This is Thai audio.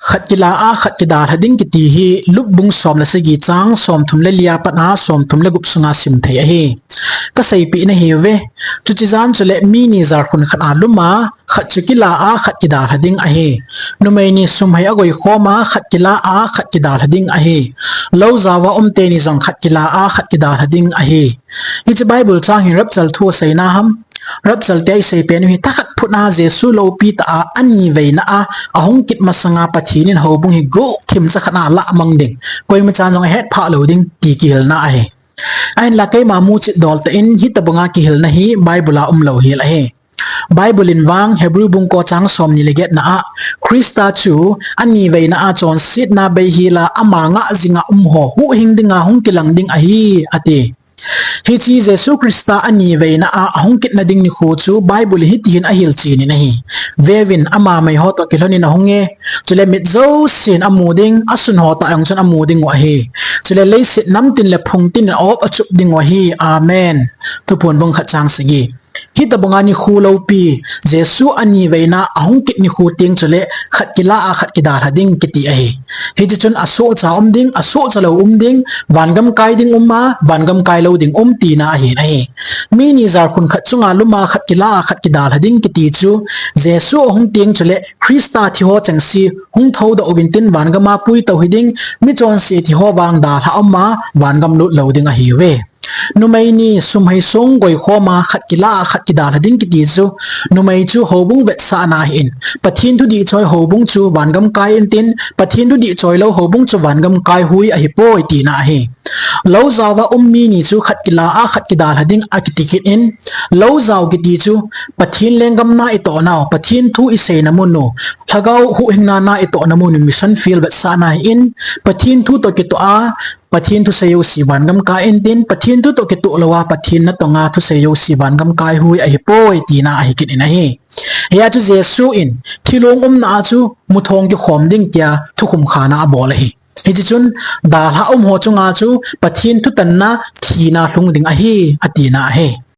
ขัดกีฬาขัดกีดาหัดิงกิตีฮีลุกบุงสอมละสกีจังสอมทุมเลลียปัญหาสอมทุมเลกุบสุงาสิมเทียฮีก็ใส่ปีนะฮีเวจุจิจานจุเลมีนิจาร์คนขัดอาลุมาขัดกีฬาขัดกีดาหัดิงอะฮีนุไม่นิสมัยอกอยโคมาขัดกีฬาขัดกีดาหัดิงอะฮีเลวจาวาเตนิจังขัดกีฬาขัดกีดาหัดิงอะฮีฮิจไบเบิลจางฮิรับจัลทัวใส่นาฮัมรับจัลเตยใส่เป็นหิทักพุทนาเจสุโลปีตาอันนี้เวนะอาหงกิดมาสังอาปทีนินหูบุงฮิโกทิมจะขนาดละมังดิงกวยมาจานจงเฮ็ดพะโลดิงกิลนะไอ้ละไกมามูจิดอลตอินฮิตบงากิลนะฮีไบเบิลโลฮิละไบเบิลินวังเฮบรูบุงโกจังสมนิเลเกตนะคริสตาจูอันนี้เวนะจอนซิดนาเบฮิลาอามางะจิงะหัวหูหิงดิงหงกิลังดิงฮีอติฮิจีเยซูคริสต์อันนี้เวนะหงกิดนาดิงนิโคจูไบเบิลฮิตยินอหิลจีนี่นะฮีเววินอามาไม่ฮอตกิลนินะหงเงจุเลมิดโซสินอามูดิงอสุนฮอตยังจนอามูดิงวะฮีจุเลเลสิน้ำตินเลพงตินออบอจุบดิงวะฮีอาเมนทุกคนบังขัดจังสกีฮิตบงานิคูลปีเยซูอันนี้เวนะหงกิดนิคูติงจุเลขัดกีฬาขัดกีดาหัดิงกิติเอฮิจจุนอโซจะดิงอโซจะเลวดิงวันกำไกดิงมาวันกำไกเลวดิงตีนาเห็นมีนิจาร์คุณขัดจุงอาลุมาขัดกีฬาขัดกีดาหัดิงกิติจูเยซูหงติงจุเลคริสตาที่หัวจังซีหงเท่าดอวินตินวันกำมาปุยเตาหิดิงมิจอนซีที่หัววางดาหาอมาวันกำลุเลวดิงเฮเวนุไม่นี่สุมให้สงกอยข้อมาขัดกีฬาขัดกีดาหัดิงกิติจูนุไม่จูหบุงเวทสานาหินปะทินทุดีจอยหบุงจูวันกำไกอินตินปะทินทุดีจอยเลวหบุงจูวันกำไกหุยอหิโปยตีนาเฮเลวจาวามีนี่จูขัดกีฬาขัดกีดาหัดิงอากิติกิอินเลวจาวกิติจูปะทินเลงกำนาอิโตนาวปะทินทุอิเซนามุนูทักเอาหุหิงนาอิโตนามุนิมิชันฟิลเวทสานาหินปะทินทุตกิตัวปะทินทุเซโยสีวันกำกายอินตินปะทินทุตกิตุลวาปะทินนัตงาทุเซโยสีวันกำกายหุยอหิโปยตีนาอหิกินนะเฮเฮียจูเยซูอินที่ลงนาจูมุทงกิขอมดิ้งเตียทุกขุมขานาบอลเฮฮิจจุนดาลาหัวจงอาจูปะทินทุตันนาทีนาลุงดิ้งอหิอตีนาเฮ